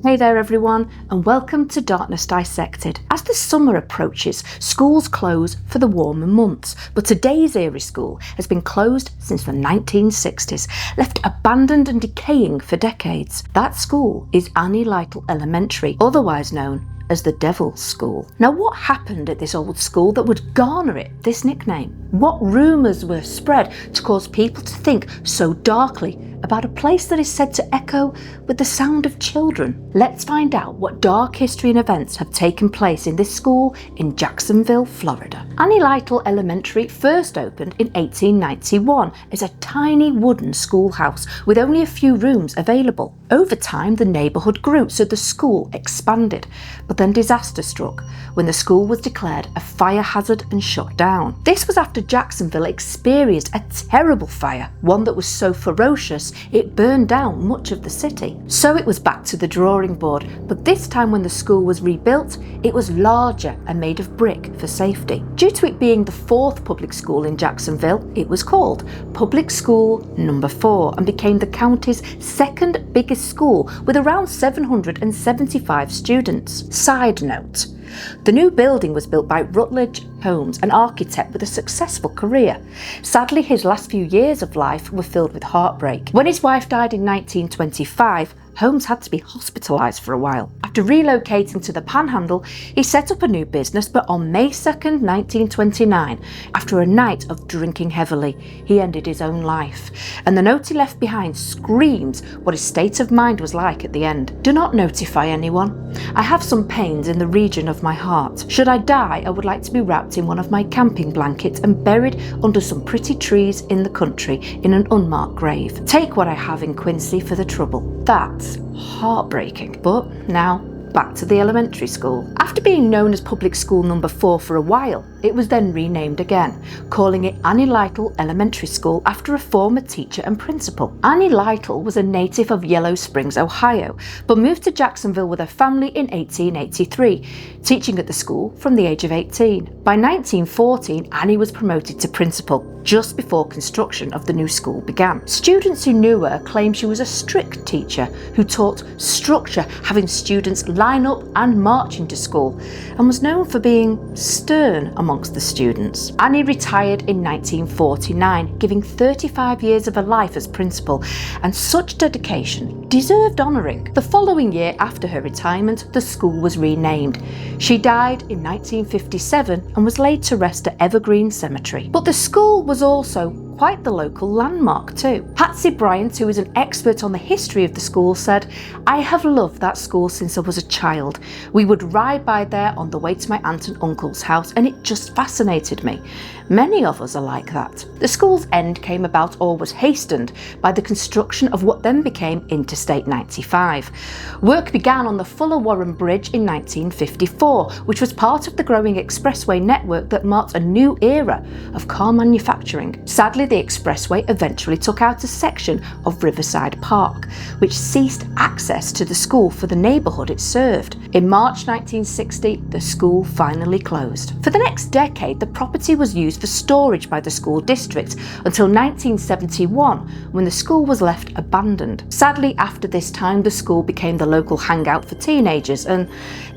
Hey there everyone, and welcome to Darkness Dissected. As the summer approaches, schools close for the warmer months, but today's eerie school has been closed since the 1960s, left abandoned and decaying for decades. That school is Annie Lytle Elementary, otherwise known as the Devil's School. Now, what happened at this old school that would garner it this nickname? What rumours were spread to cause people to think so darkly about a place that is said to echo with the sound of children? Let's find out what dark history and events have taken place in this school in Jacksonville, Florida. Annie Lytle Elementary first opened in 1891 as a tiny wooden schoolhouse with only a few rooms available. Over time, the neighbourhood grew, so the school expanded. But then disaster struck when the school was declared a fire hazard and shut down. This was after Jacksonville experienced a terrible fire, one that was so ferocious it burned down much of the city. So it was back to the drawing board, but this time when the school was rebuilt, it was larger and made of brick for safety. Due to it being the fourth public school in Jacksonville, it was called Public School Number 4 and became the county's second biggest school with around 775 students. Side note, the new building was built by Rutledge Holmes, an architect with a successful career. Sadly, his last few years of life were filled with heartbreak. When his wife died in 1925, Holmes had to be hospitalised for a while. After relocating to the Panhandle, he set up a new business, but on May 2nd, 1929, after a night of drinking heavily, he ended his own life. And the note he left behind screams what his state of mind was like at the end. Do not notify anyone. I have some pains in the region of my heart. Should I die, I would like to be wrapped in one of my camping blankets and buried under some pretty trees in the country in an unmarked grave. Take what I have in Quincy for the trouble. That's heartbreaking. But now, back to the elementary school. After being known as Public School Number 4 for a while, it was then renamed again, calling it Annie Lytle Elementary School after a former teacher and principal. Annie Lytle was a native of Yellow Springs, Ohio, but moved to Jacksonville with her family in 1883, teaching at the school from the age of 18. By 1914, Annie was promoted to principal, just before construction of the new school began. Students who knew her claimed she was a strict teacher who taught structure, having students line up and march into school, and was known for being stern amongst the students. Annie retired in 1949, giving 35 years of her life as principal, and such dedication deserved honouring. The following year after her retirement, the school was renamed. She died in 1957 and was laid to rest at Evergreen Cemetery. But the school was also quite the local landmark too. Patsy Bryant, who is an expert on the history of the school, said, "I have loved that school since I was a child. We would ride by there on the way to my aunt and uncle's house, and it just fascinated me. Many of us are like that." The school's end came about, or was hastened, by the construction of what then became Interstate 95. Work began on the Fuller Warren Bridge in 1954, which was part of the growing expressway network that marked a new era of car manufacturing. Sadly, the expressway eventually took out a section of Riverside Park, which ceased access to the school for the neighbourhood it served. In March 1960, the school finally closed. For the next decade, the property was used for storage by the school district until 1971, when the school was left abandoned. Sadly, after this time, the school became the local hangout for teenagers, and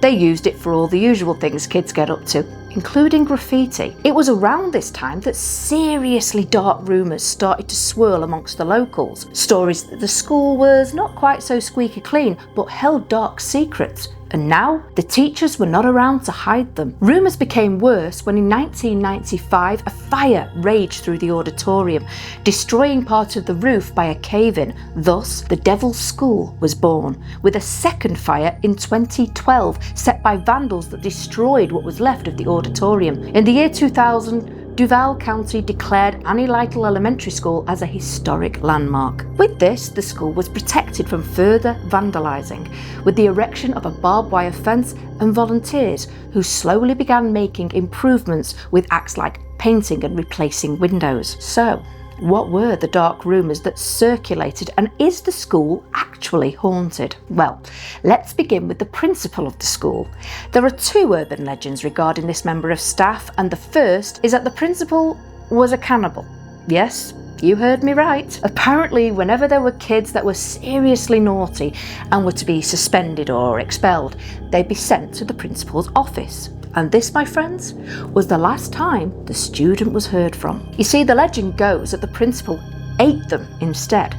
they used it for all the usual things kids get up to, including graffiti. It was around this time that seriously dark rumours started to swirl amongst the locals. Stories that the school was not quite so squeaky clean, but held dark secrets. And now, the teachers were not around to hide them. Rumours became worse when in 1995 a fire raged through the auditorium, destroying part of the roof by a cave-in. Thus, the Devil's School was born, with a second fire in 2012 set by vandals that destroyed what was left of the auditorium. In the year 2000, Duval County declared Annie Lytle Elementary School as a historic landmark. With this, the school was protected from further vandalising, with the erection of a barbed wire fence and volunteers who slowly began making improvements with acts like painting and replacing windows. So, what were the dark rumours that circulated, and is the school actually haunted? Well, let's begin with the principal of the school. There are two urban legends regarding this member of staff, and the first is that the principal was a cannibal. Yes, You heard me right. Apparently, whenever there were kids that were seriously naughty and were to be suspended or expelled, they'd be sent to the principal's office. And this, my friends, was the last time the student was heard from. You see, the legend goes that the principal ate them instead.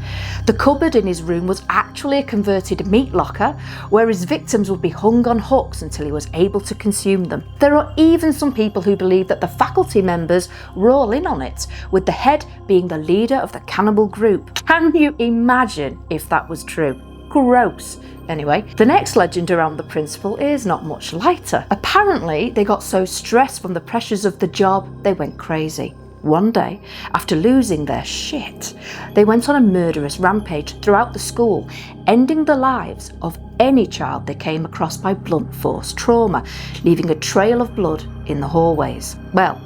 The cupboard in his room was actually a converted meat locker where his victims would be hung on hooks until he was able to consume them. There are even some people who believe that the faculty members were all in on it, with the head being the leader of the cannibal group. Can you imagine if that was true? Gross. Anyway, the next legend around the principal is not much lighter. Apparently, they got so stressed from the pressures of the job, they went crazy. One day, after losing their shit, they went on a murderous rampage throughout the school, ending the lives of any child they came across by blunt force trauma, leaving a trail of blood in the hallways. Well,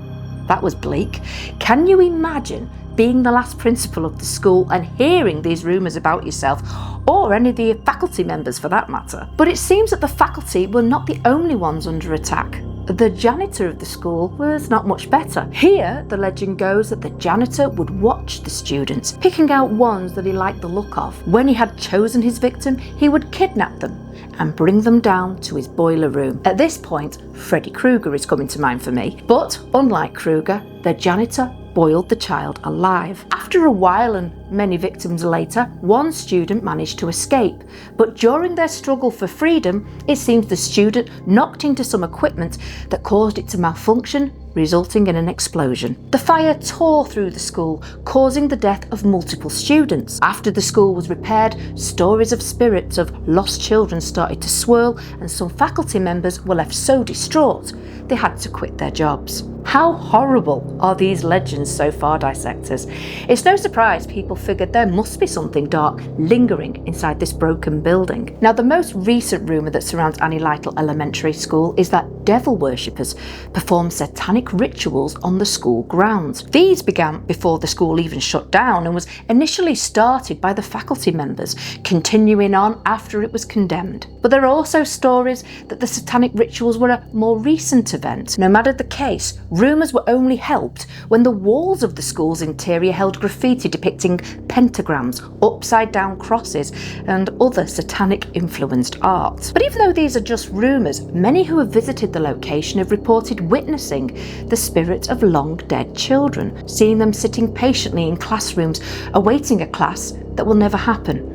that was bleak. Can you imagine being the last principal of the school and hearing these rumours about yourself, or any of the faculty members for that matter? But it seems that the faculty were not the only ones under attack. The janitor of the school was not much better. Here, the legend goes that the janitor would watch the students, picking out ones that he liked the look of. When he had chosen his victim, he would kidnap them and bring them down to his boiler room. At this point, Freddy Krueger is coming to mind for me. But unlike Krueger, the janitor boiled the child alive. After a while and many victims later, one student managed to escape, but during their struggle for freedom, it seems the student knocked into some equipment that caused it to malfunction, resulting in an explosion. The fire tore through the school, causing the death of multiple students. After the school was repaired, stories of spirits of lost children started to swirl, and some faculty members were left so distraught they had to quit their jobs. How horrible are these legends so far, dissectors? It's no surprise people figured there must be something dark lingering inside this broken building. Now, the most recent rumour that surrounds Annie Lytle Elementary School is that devil worshippers perform satanic rituals on the school grounds. These began before the school even shut down and was initially started by the faculty members, continuing on after it was condemned. But there are also stories that the satanic rituals were a more recent event. No matter the case, rumours were only helped when the walls of the school's interior held graffiti depicting pentagrams, upside-down crosses, and other satanic-influenced art. But even though these are just rumours, many who have visited the location have reported witnessing the spirit of long-dead children, seeing them sitting patiently in classrooms, awaiting a class that will never happen.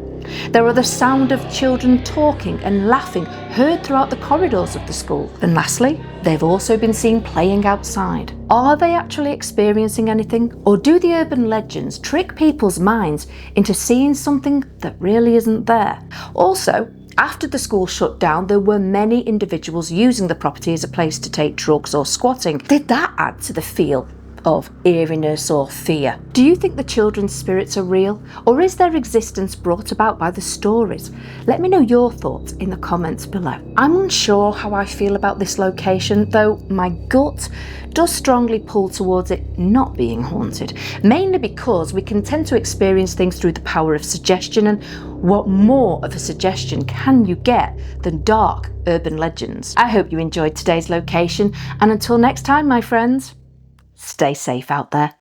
There are the sound of children talking and laughing heard throughout the corridors of the school. And lastly, they've also been seen playing outside. Are they actually experiencing anything? Or do the urban legends trick people's minds into seeing something that really isn't there? Also, after the school shut down, there were many individuals using the property as a place to take drugs or squatting. Did that add to the feel of eeriness or fear? Do you think the children's spirits are real, or is their existence brought about by the stories? Let me know your thoughts in the comments below. I'm unsure how I feel about this location, though my gut does strongly pull towards it not being haunted, mainly because we can tend to experience things through the power of suggestion, and what more of a suggestion can you get than dark urban legends? I hope you enjoyed today's location, and until next time, my friends, stay safe out there.